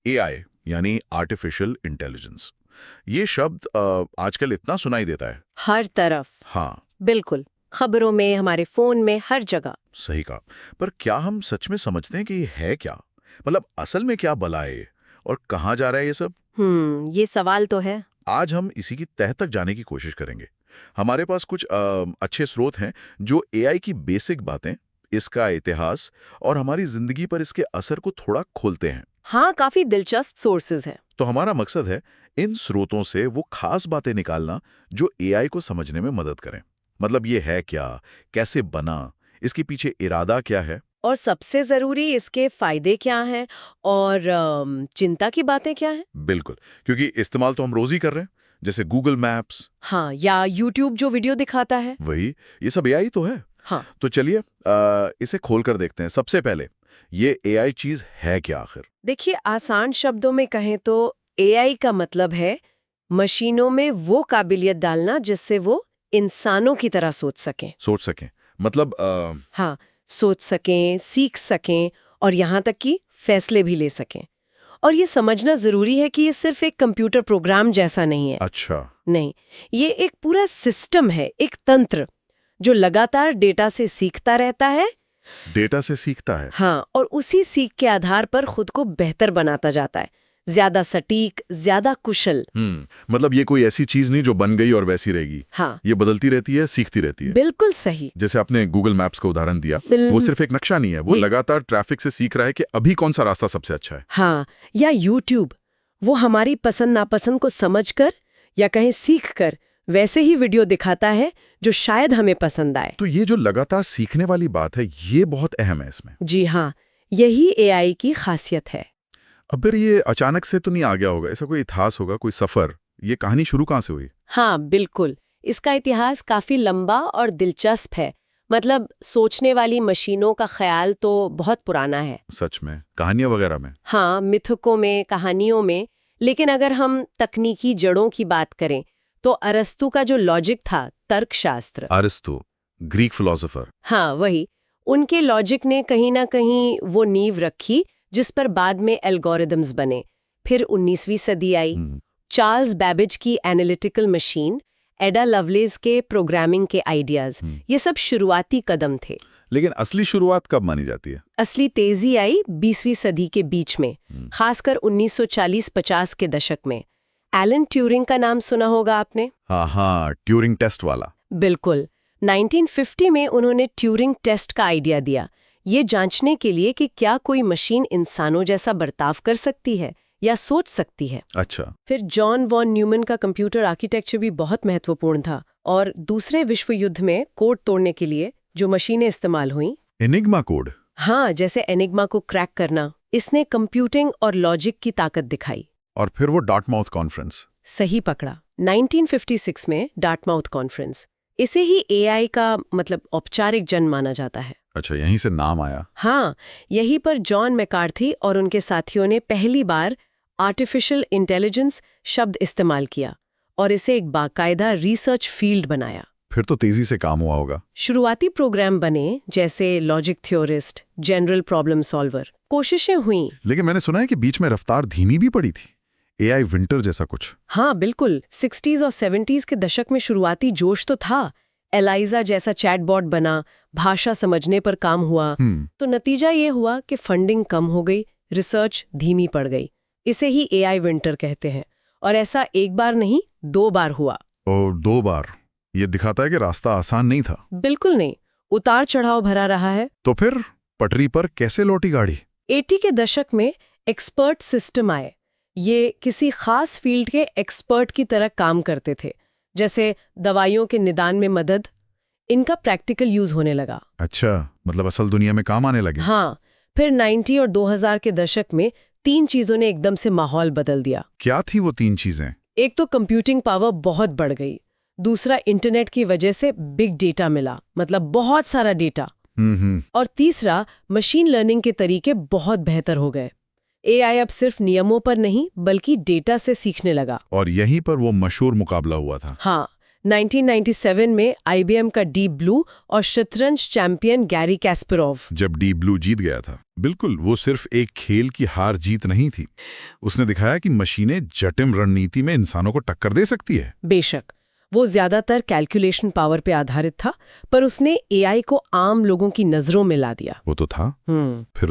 AI यानी artificial intelligence, ये शब्द आजकल इतना सुनाई देता है। हर तरफ। हाँ, बिल्कुल, खबरों में, हमारे फोन में, हर जगह। सही कहा। पर क्या हम सच में समझते हैं कि ये है क्या? मतलब असल में क्या भला है ये? और कहाँ जा रहा है ये सब? ये सवाल तो है। आज हम इसी की तह तक जाने की कोशिश करेंगे। हमारे पास कुछ अच्छे स्रोत हैं जो एआई की बेसिक बातें, इसका इतिहास और हमारी जिंदगी पर इसके असर को थोड़ा खोलते हैं। हाँ, काफी दिलचस्प सोर्सेज हैं। तो हमारा मकसद है इन स्रोतों से वो खास बातें निकालना जो एआई को समझने में मदद करें। मतलब ये है क्या, कैसे बना, इसके पीछे इरादा क्या है। और सबसे जरूरी, इसके फायदे क्या हैं और चिंता की बातें क्या हैं। बिल्कुल, क्योंकि इस्तेमाल तो हम रोज ही कर रहे हैं, जैसे गूगल मैप्स। हाँ, या यूट्यूब जो वीडियो दिखाता है। वही, ये सब एआई तो है। हाँ, तो चलिए इसे खोल कर देखते हैं। सबसे पहले, ये एआई चीज है क्या आखिर? देखिए, आसान शब्दों में कहें तो एआई का मतलब है मशीनों में वो काबिलियत डालना जिससे वो इंसानों की तरह सोच सकें। सोच सकें, मतलब हाँ, सोच सकें, सीख सकें और यहाँ तक कि फैसले भी ले सकें। और ये समझना जरूरी है कि ये सिर्फ एक कंप्यूटर प्रोग्राम जैसा नहीं है। अच्छा, नहीं, ये एक पूरा सिस्टम है, एक तंत्र जो लगातार डेटा से सीखता रहता है। डेटा से सीखता है। हाँ, और उसी सीख के आधार पर खुद को बेहतर बनाता जाता है, ज्यादा सटीक, ज्यादा कुशल। मतलब ये कोई ऐसी चीज नहीं जो बन गई और वैसी रहेगी। हाँ, ये बदलती रहती है, सीखती रहती है। बिल्कुल सही। जैसे आपने गूगल मैप्स का उदाहरण दिया, वो सिर्फ एक नक्शा नहीं है, वो लगातार ट्रैफिक से सीख रहा है कि अभी कौन सा रास्ता सबसे अच्छा है। हाँ, या यूट्यूब, वो हमारी पसंद नापसंद को समझकर या कहीं सीखकर वैसे ही वीडियो दिखाता है जो शायद हमें पसंद आए। तो ये जो लगातार सीखने वाली बात है, ये बहुत अहम है इसमें। जी हाँ, यही एआई की खासियत है। अब फिर ये अचानक से तो नहीं आ गया होगा, ऐसा कोई इतिहास होगा, कोई सफर, ये कहानी शुरू कहाँ से हुई? हाँ, बिल्कुल। इसका इतिहास काफी लंबा और दिलचस्प है। मतलब सोचने वाली मशीनों का ख्याल तो बहुत पुराना है। सच में? कहानियां वगैरह में? हाँ, मिथकों में, कहानियों में। लेकिन अगर हम तकनीकी जड़ों की बात करें तो अरस्तु का जो लॉजिक था, तर्कशास्त्र। Aristo, Greek philosopher. हाँ, वही। उनके लॉजिक ने कहीं ना कहीं वो नींव रखी जिस पर बाद में एल्गोरिदम्स बने। फिर 19वीं सदी आई। चार्ल्स बैबेज की एनालिटिकल मशीन, एडा लवलेस के प्रोग्रामिंग के आइडियाज, ये सब शुरुआती कदम थे। लेकिन असली शुरुआत कब मानी जाती है? असली तेजी आई 20वीं सदी के बीच में, खासकर 1940-50 के दशक में। एलन ट्यूरिंग का नाम सुना होगा आपने। हाँ हाँ, ट्यूरिंग टेस्ट वाला। बिल्कुल। 1950 में उन्होंने ट्यूरिंग टेस्ट का आइडिया दिया, ये जांचने के लिए कि क्या कोई मशीन इंसानों जैसा बर्ताव कर सकती है या सोच सकती है। अच्छा। फिर जॉन वॉन न्यूमन का कंप्यूटर आर्किटेक्चर भी बहुत महत्वपूर्ण था, और दूसरे विश्व युद्ध में कोड तोड़ने के लिए जो मशीनें इस्तेमाल हुई, एनिग्मा कोड। हाँ, जैसे एनिग्मा को क्रैक करना, इसने कंप्यूटिंग और लॉजिक की ताकत दिखाई। और फिर वो डार्टमाउथ कॉन्फ्रेंस। सही पकड़ा, 1956 में डार्टमाउथ कॉन्फ्रेंस। इसे ही एआई का मतलब औपचारिक जन्म माना जाता है। अच्छा, यहीं से नाम आया। हाँ, यहीं पर जॉन मैकार्थी और उनके साथियों ने पहली बार आर्टिफिशियल इंटेलिजेंस शब्द इस्तेमाल किया और इसे एक बाकायदा रिसर्च फील्ड बनाया। फिर तो तेजी से काम हुआ होगा। शुरुआती प्रोग्राम बने जैसे logic theorist, general problem solver. कोशिशें हुई, लेकिन मैंने सुना है कि बीच में रफ्तार धीमी भी पड़ी थी, एआई विंटर जैसा कुछ। हाँ, बिल्कुल। 60s और 70s के दशक में शुरुआती जोश तो था। एलाइजा जैसा चैटबॉट बना, भाषा समझने पर काम हुआ। तो नतीजा ये हुआ कि फंडिंग कम हो गई, रिसर्च धीमी पड़ गई। इसे ही एआई विंटर कहते हैं। और ऐसा एक बार नहीं, 2 बार हुआ। और 2 बार? ये दिखाता है कि रास्ता आसान नहीं था। बिल्कुल नहीं, उतार चढ़ाव भरा रहा है। तो फिर पटरी पर कैसे लौटी गाड़ी? 80 के दशक में एक्सपर्ट सिस्टम आए। ये किसी खास फील्ड के एक्सपर्ट की तरह काम करते थे, जैसे दवाइयों के निदान में मदद। इनका प्रैक्टिकल यूज होने लगा। अच्छा, मतलब असल दुनिया में काम आने लगे। हाँ, फिर 90 और 2000 के दशक में 3 चीजों ने एकदम से माहौल बदल दिया। क्या थी वो 3 चीजें? एक तो कंप्यूटिंग पावर बहुत बढ़ गई। दूसरा, इंटरनेट की वजह से बिग डेटा मिला, मतलब बहुत सारा डेटा। और तीसरा, मशीन लर्निंग के तरीके बहुत बेहतर हो गए। एआई अब सिर्फ नियमों पर नहीं बल्कि डेटा से सीखने लगा। और यहीं पर वो मशहूर मुकाबला हुआ था। हाँ, 1997 में IBM का डीप ब्लू और शतरंज चैंपियन गैरी कैस्परोव। जब डीप ब्लू जीत गया था। बिल्कुल, वो सिर्फ एक खेल की हार जीत नहीं थी। उसने दिखाया कि मशीनें जटिल रणनीति में इंसानों को टक्कर दे सकती है। बेशक वो ज्यादातर कैलकुलेशन पावर पे आधारित था, पर उसने AI को आम लोगों की नजरों में ला दिया। वो तो था। फिर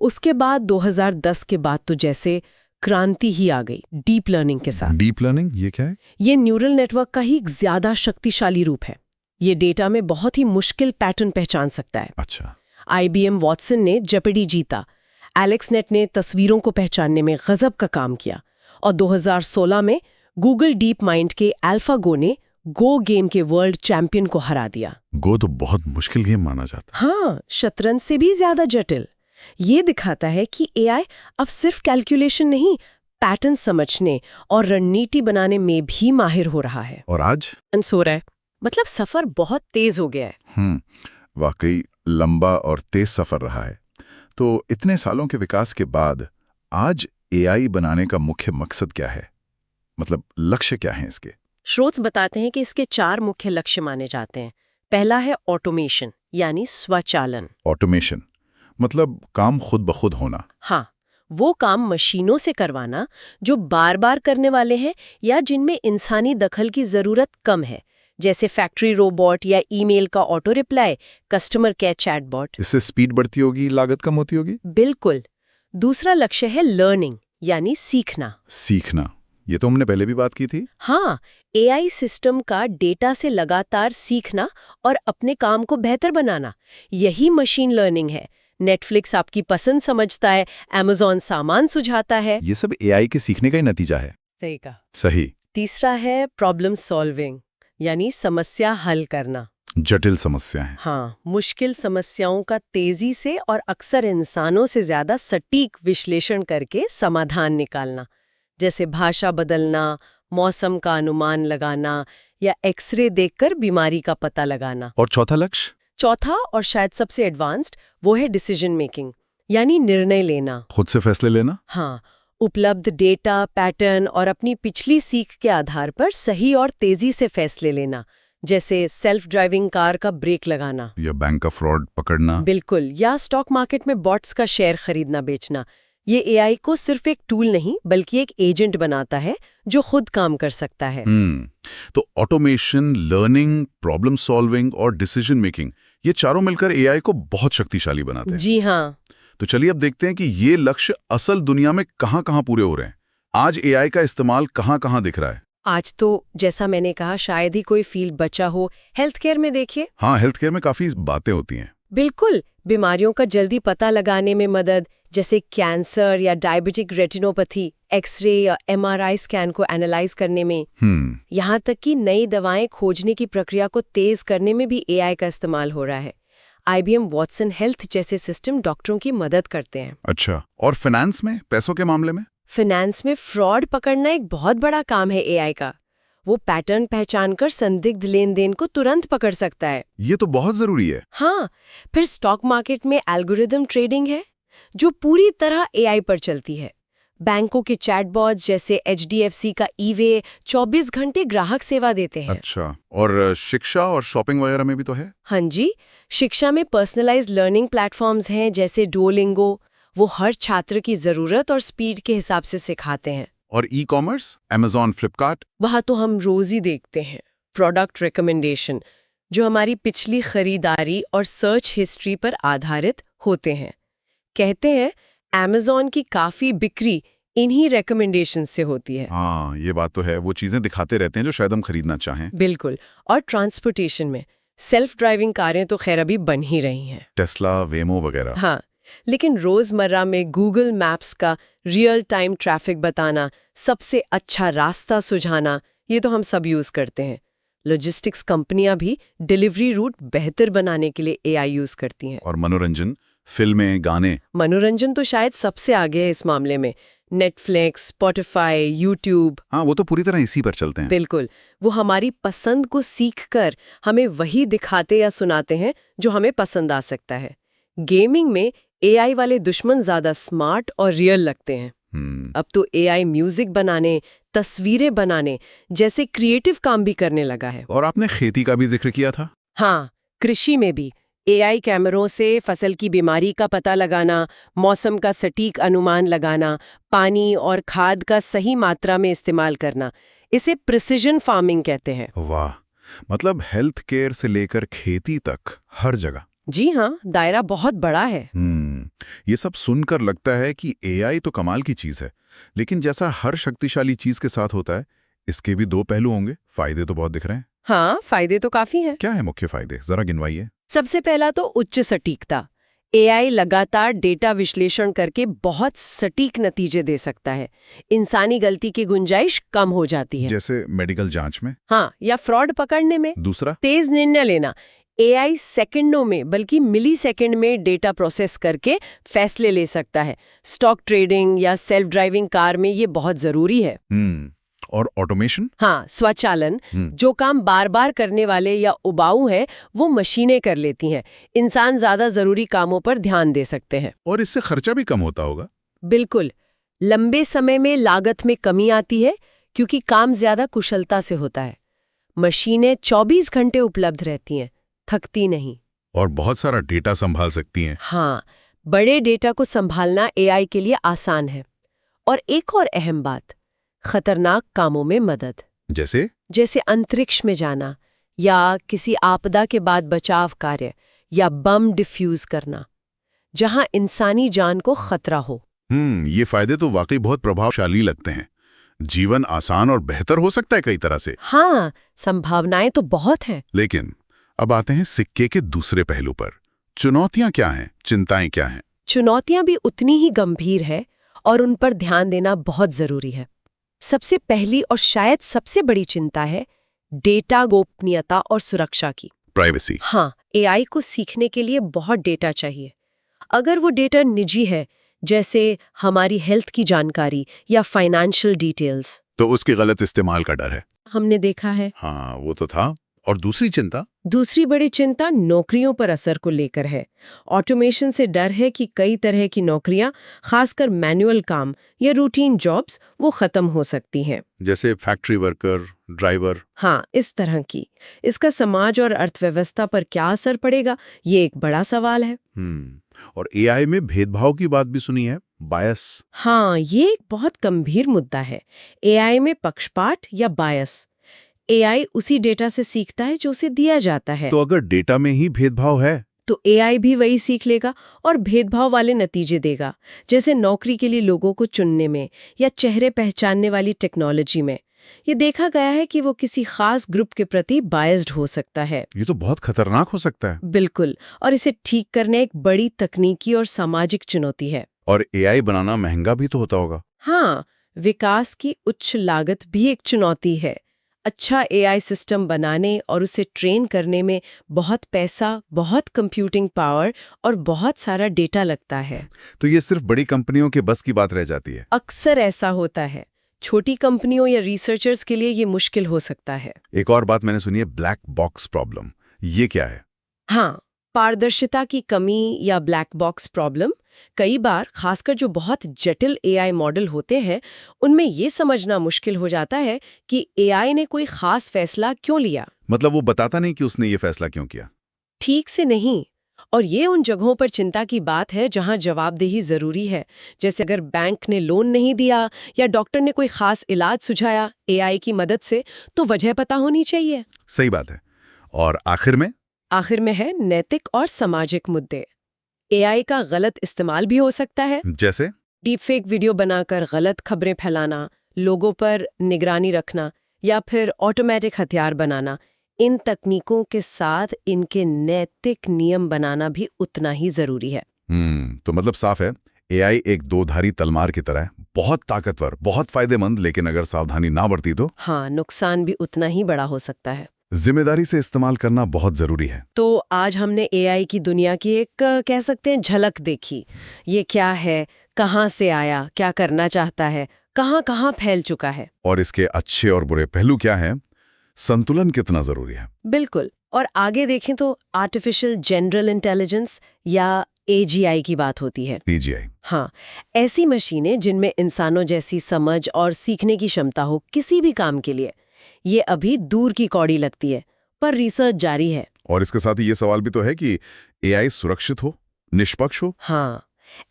उसके बाद 2010 के बाद तो जैसे क्रांति ही आ गई डीप लर्निंग के साथ। डीप लर्निंग ये क्या है? ये न्यूरल नेटवर्क का ही एक ज्यादा शक्तिशाली रूप है। ये डेटा में बहुत ही मुश्किल पैटर्न पहचान सकता है। अच्छा। IBM वॉटसन ने जेपीडी जीता, एलेक्सनेट ने तस्वीरों को पहचानने में गजब का काम किया, और 2016 में गूगल डीप माइंड के AlphaGo ने गो गेम के वर्ल्ड चैंपियन को हरा दिया। गो तो बहुत मुश्किल गेम माना जाता है। हाँ, शतरंज से भी ज्यादा जटिल। ये दिखाता है कि AI अब सिर्फ कैलकुलेशन नहीं, पैटर्न समझने और रणनीति बनाने में भी माहिर हो रहा है। और आज हो रहा है, मतलब सफर बहुत तेज हो गया है। वाकई लंबा और तेज सफर रहा है। तो इतने सालों के विकास के बाद आज AI बनाने का मुख्य मकसद क्या है? मतलब लक्ष्य क्या है इसके? स्रोत बताते हैं कि इसके 4 मुख्य लक्ष्य माने जाते हैं। पहला है ऑटोमेशन, यानी स्वचालन। ऑटोमेशन मतलब काम खुद ब खुद होना। हाँ, वो काम मशीनों से करवाना जो बार बार करने वाले हैं या जिनमें इंसानी दखल की जरूरत कम है, जैसे फैक्ट्री रोबोट या ईमेल का auto reply, customer care chatbot. इससे स्पीड बढ़ती होगी, लागत कम होती होगी। बिल्कुल। दूसरा लक्ष्य है लर्निंग, यानी सीखना। सीखना, ये तो हमने पहले भी बात की थी। हाँ, AI सिस्टम का डेटा से लगातार सीखना और अपने काम को बेहतर बनाना, यही मशीन लर्निंग है। नेटफ्लिक्स आपकी पसंद समझता है, Amazon सामान सुझाता है। ये सब AI के सीखने का ही नतीजा है। सही कहा। सही। तीसरा है प्रॉब्लम सॉल्विंग, यानी समस्या हल करना। जटिल समस्याएं। हाँ, मुश्किल समस्याओं का तेजी से और अक्सर इंसानों से ज्यादा सटीक विश्लेषण करके समाधान निकालना, जैसे भाषा बदलना, मौसम का अनुमान लगाना या एक्सरे देखकर बीमारी का पता लगाना। और चौथा लक्ष्य? चौथा और शायद सबसे एडवांस्ड वो है डिसीजन मेकिंग, यानी निर्णय लेना। खुद से फैसले लेना। हाँ, उपलब्ध डेटा, पैटर्न और अपनी पिछली सीख के आधार पर सही और तेजी से फैसले लेना, जैसे सेल्फ ड्राइविंग कार का ब्रेक लगाना या बैंक का फ्रॉड पकड़ना। बिल्कुल, या स्टॉक मार्केट में बॉट्स का शेयर खरीदना बेचना। ये AI को सिर्फ एक टूल नहीं बल्कि एक एजेंट बनाता है जो खुद काम कर सकता है। तो ऑटोमेशन, लर्निंग, प्रॉब्लम सॉल्विंग और डिसीजन मेकिंग, ये चारों मिलकर AI को बहुत शक्तिशाली बनाते हैं। जी हाँ। तो चलिए अब देखते हैं कि ये लक्ष्य असल दुनिया में कहाँ-कहाँ पूरे हो रहे हैं। आज AI का इस्तेमाल कहाँ-कहाँ दिख रहा है? आज तो जैसा मैंने कहा शायद ही कोई फील्ड बचा हो। हेल्थ केयर में देखिए। हाँ, हेल्थ केयर में काफी बातें होती हैं। बिल्कुल, बीमारियों का जल्दी पता लगाने में मदद, जैसे कैंसर या डायबिटिक रेटिनोपैथी, एक्सरे या MRI स्कैन को एनालाइज करने में। यहाँ तक कि नई दवाएं खोजने की प्रक्रिया को तेज करने में भी AI का इस्तेमाल हो रहा है। IBM वॉटसन हेल्थ जैसे सिस्टम डॉक्टरों की मदद करते हैं। अच्छा, और फाइनेंस में, पैसों के मामले में? फाइनेंस में फ्रॉड पकड़ना एक बहुत बड़ा काम है AI का। वो पैटर्न पहचानकर संदिग्ध लेन देन को तुरंत पकड़ सकता है। ये तो बहुत जरूरी है। हाँ, फिर स्टॉक मार्केट में एल्गोरिदम ट्रेडिंग है जो पूरी तरह AI पर चलती है। बैंकों के चैटबॉट्स जैसे HDFC का eWay 24 घंटे ग्राहक सेवा देते हैं। अच्छा, और शिक्षा और शॉपिंग वगैरह में भी तो है? हाँ जी, शिक्षा में पर्सनलाइज्ड लर्निंग प्लेटफॉर्म्स हैं जैसे Duolingo। वो हर छात्र की जरूरत और स्पीड के हिसाब से सिखाते हैं। और ई-कॉमर्स, Amazon, फ्लिपकार्ट? वहाँ तो हम रोज ही देखते हैं प्रोडक्ट रिकमेंडेशन, जो हमारी पिछली खरीदारी और सर्च हिस्ट्री पर आधारित होते हैं। कहते हैं Amazon की काफी बिक्री इन्हीं रिकमेंडेशन से होती है। हाँ, ये बात तो है। वो चीजें दिखाते रहते हैं जो शायद हम खरीदना चाहें। बिल्कुल। और ट्रांसपोर्टेशन में सेल्फ ड्राइविंग कारें तो खैर अभी बन ही रही हैं, टेस्ला, वेमो वगैरह। हाँ, लेकिन रोजमर्रा में गूगल मैप्स का रियल टाइम ट्रैफिक बताना, सबसे अच्छा रास्ता सुझाना, ये तो हम सब यूज करते हैं। लॉजिस्टिक्स कंपनियां भी डिलीवरी रूट बेहतर बनाने के लिए AI यूज करती हैं। और मनोरंजन, फिल्में, गाने? मनोरंजन तो शायद सबसे आगे है इस मामले में। Netflix, Spotify, YouTube. हाँ, वो तो पूरी तरह इसी पर चलते हैं। बिल्कुल, वो हमारी पसंद को सीखकर हमें वही दिखाते या सुनाते हैं जो हमें पसंद आ सकता है। गेमिंग में AI वाले दुश्मन ज्यादा स्मार्ट और रियल लगते हैं। अब तो एआई म्यूजिक बनाने, तस्वीरें बनाने जैसे क्रिएटिव काम भी करने लगा है। और आपने खेती का भी जिक्र किया था। हाँ, कृषि में भी एआई कैमरों से फसल की बीमारी का पता लगाना, मौसम का सटीक अनुमान लगाना, पानी और खाद का सही मात्रा में इस्तेमाल करना, इसे प्रिसिजन फार्मिंग कहते हैं। वाह, मतलब हेल्थ केयर से लेकर खेती तक हर जगह। जी हाँ, दायरा बहुत बड़ा है। ये सब सुनकर लगता है कि एआई तो कमाल की चीज है, लेकिन जैसा हर शक्तिशाली चीज के साथ होता है, इसके भी दो पहलू होंगे। फायदे तो बहुत दिख रहे हैं। हाँ, फायदे तो काफी हैं। क्या है मुख्य फायदे, जरा गिनवाइए। सबसे पहला तो उच्च सटीकता। एआई लगातार डेटा विश्लेषण करके बहुत सटीक नतीजे दे सकता है। इंसानी गलती की गुंजाइश कम हो जाती है। जैसे मेडिकल जांच में। हाँ, या फ्रॉड पकड़ने में। दूसरा, तेज निर्णय लेना। एआई सेकंडों में बल्कि मिली सेकंड में डेटा प्रोसेस करके फैसले ले सकता है। स्टॉक ट्रेडिंग या सेल्फ ड्राइविंग कार में ये बहुत जरूरी है। और ऑटोमेशन? हाँ, स्वचालन। जो काम बार बार करने वाले या उबाऊ है वो मशीनें कर लेती हैं। इंसान ज्यादा जरूरी कामों पर ध्यान दे सकते हैं। और इससे खर्चा भी कम होता होगा। बिल्कुल, लंबे समय में लागत में कमी आती है क्योंकि काम ज्यादा कुशलता से होता है। मशीनें 24 घंटे उपलब्ध रहती हैं, थकती नहीं। और बहुत सारा डेटा संभाल सकती हैं। हाँ, बड़े डेटा को संभालना एआई के लिए आसान है। और एक और अहम बात, खतरनाक कामों में मदद। जैसे अंतरिक्ष में जाना या किसी आपदा के बाद बचाव कार्य या बम डिफ्यूज करना, जहां इंसानी जान को खतरा हो। ये फायदे तो वाकई बहुत प्रभावशाली लगते हैं। जीवन आसान और बेहतर हो सकता है कई तरह से। हाँ, संभावनाएं तो बहुत हैं। लेकिन अब आते हैं सिक्के के दूसरे पहलू पर। चुनौतियां क्या हैं, चिंताएं क्या हैं? चुनौतियां भी उतनी ही गंभीर है और उन पर ध्यान देना बहुत जरूरी है। सबसे पहली और शायद सबसे बड़ी चिंता है डेटा गोपनीयता और सुरक्षा की। प्राइवेसी। हाँ, एआई को सीखने के लिए बहुत डेटा चाहिए। अगर वो डेटा निजी है, जैसे हमारी हेल्थ की जानकारी या फाइनेंशियल डिटेल्स, तो उसके गलत इस्तेमाल का डर है। हमने देखा है। हाँ, वो तो था। और दूसरी बड़ी चिंता नौकरियों पर असर को लेकर है। ऑटोमेशन से डर है कि कई तरह की नौकरियां, खासकर मैनुअल काम या रूटीन जॉब्स, वो खत्म हो सकती हैं। जैसे फैक्ट्री वर्कर, ड्राइवर। हाँ, इस तरह की। इसका समाज और अर्थव्यवस्था पर क्या असर पड़ेगा, ये एक बड़ा सवाल है। और एआई में भेदभाव की बात भी सुनी है, बायस। हाँ, ये एक बहुत गंभीर मुद्दा है। एआई में पक्षपात या बायस। एआई उसी डेटा से सीखता है जो उसे दिया जाता है। तो अगर डेटा में ही भेदभाव है तो एआई भी वही सीख लेगा और भेदभाव वाले नतीजे देगा। जैसे नौकरी के लिए लोगों को चुनने में या चेहरे पहचानने वाली टेक्नोलॉजी में। ये देखा गया है कि वो किसी खास ग्रुप के प्रति बायस्ड हो सकता है। ये तो बहुत खतरनाक हो सकता है। बिल्कुल, और इसे ठीक करना एक बड़ी तकनीकी और सामाजिक चुनौती है। और एआई बनाना महंगा भी तो होता होगा। हाँ, विकास की उच्च लागत भी एक चुनौती है। अच्छा एआई सिस्टम बनाने और उसे ट्रेन करने में बहुत पैसा, बहुत कंप्यूटिंग पावर और बहुत सारा डेटा लगता है। तो ये सिर्फ बड़ी कंपनियों के बस की बात रह जाती है। अक्सर ऐसा होता है। छोटी कंपनियों या रिसर्चर्स के लिए ये मुश्किल हो सकता है। एक और बात मैंने सुनी है, ब्लैक बॉक्स प्रॉब्लम। ये क्या है? हाँ, पारदर्शिता की कमी या ब्लैक बॉक्स प्रॉब्लम। कई बार, खासकर जो बहुत जटिल एआई मॉडल होते हैं, उनमें ये समझना मुश्किल हो जाता है कि एआई ने कोई खास फैसला क्यों लिया। मतलब वो बताता नहीं कि उसने ये फैसला क्यों किया। ठीक से नहीं। और ये उन जगहों पर चिंता की बात है जहां जवाबदेही जरूरी है। जैसे अगर बैंक ने लोन नहीं दिया या डॉक्टर ने कोई खास इलाज सुझाया एआई की मदद से, तो वजह पता होनी चाहिए। सही बात है। और आखिर में है नैतिक और सामाजिक मुद्दे। एआई का गलत इस्तेमाल भी हो सकता है। जैसे डीपफेक वीडियो बनाकर गलत खबरें फैलाना, लोगों पर निगरानी रखना या फिर ऑटोमेटिक हथियार बनाना। इन तकनीकों के साथ इनके नैतिक नियम बनाना भी उतना ही जरूरी है। तो मतलब साफ है, एआई एक दो-धारी तलवार की तरह है। बहुत ताकतवर, बहुत फायदेमंद, लेकिन अगर सावधानी ना बरती तो हाँ, नुकसान भी उतना ही बड़ा हो सकता है। जिम्मेदारी से इस्तेमाल करना बहुत जरूरी है। तो आज हमने एआई की दुनिया की एक कह सकते हैं झलक देखी। ये क्या है, कहाँ से आया, क्या करना चाहता है, कहाँ फैल चुका है, और इसके अच्छे और बुरे पहलू क्या हैं, संतुलन कितना जरूरी है। बिल्कुल। और आगे देखें तो आर्टिफिशियल जनरल इंटेलिजेंस या AGI की बात होती है। AGI। हाँ, ऐसी मशीनें जिनमें इंसानों जैसी समझ और सीखने की क्षमता हो किसी भी काम के लिए। ये अभी दूर की कौड़ी लगती है, पर रिसर्च जारी है। और इसके साथ ही ये सवाल भी तो है कि AI सुरक्षित हो, निष्पक्ष हो। हाँ,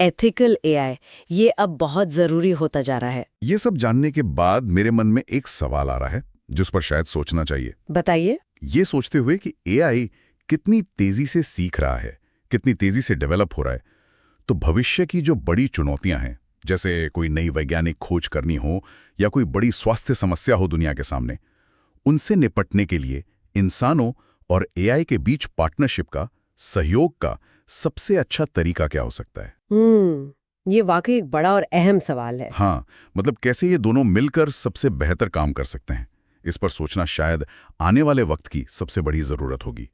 एथिकल AI ये अब बहुत जरूरी होता जा रहा है। ये सब जानने के बाद मेरे मन में एक सवाल आ रहा है जिस पर शायद सोचना चाहिए। बताइए। ये सोचते हुए कि AI कितनी तेजी से सीख रहा है, कितनी तेजी से डेवलप हो रहा है, तो भविष्य की जो बड़ी चुनौतियां हैं, जैसे कोई नई वैज्ञानिक खोज करनी हो या कोई बड़ी स्वास्थ्य समस्या हो दुनिया के सामने, उनसे निपटने के लिए इंसानों और AI के बीच पार्टनरशिप का, सहयोग का सबसे अच्छा तरीका क्या हो सकता है? ये वाकई एक बड़ा और अहम सवाल है। हाँ, मतलब कैसे ये दोनों मिलकर सबसे बेहतर काम कर सकते हैं, इस पर सोचना शायद आने वाले वक्त की सबसे बड़ी जरूरत होगी।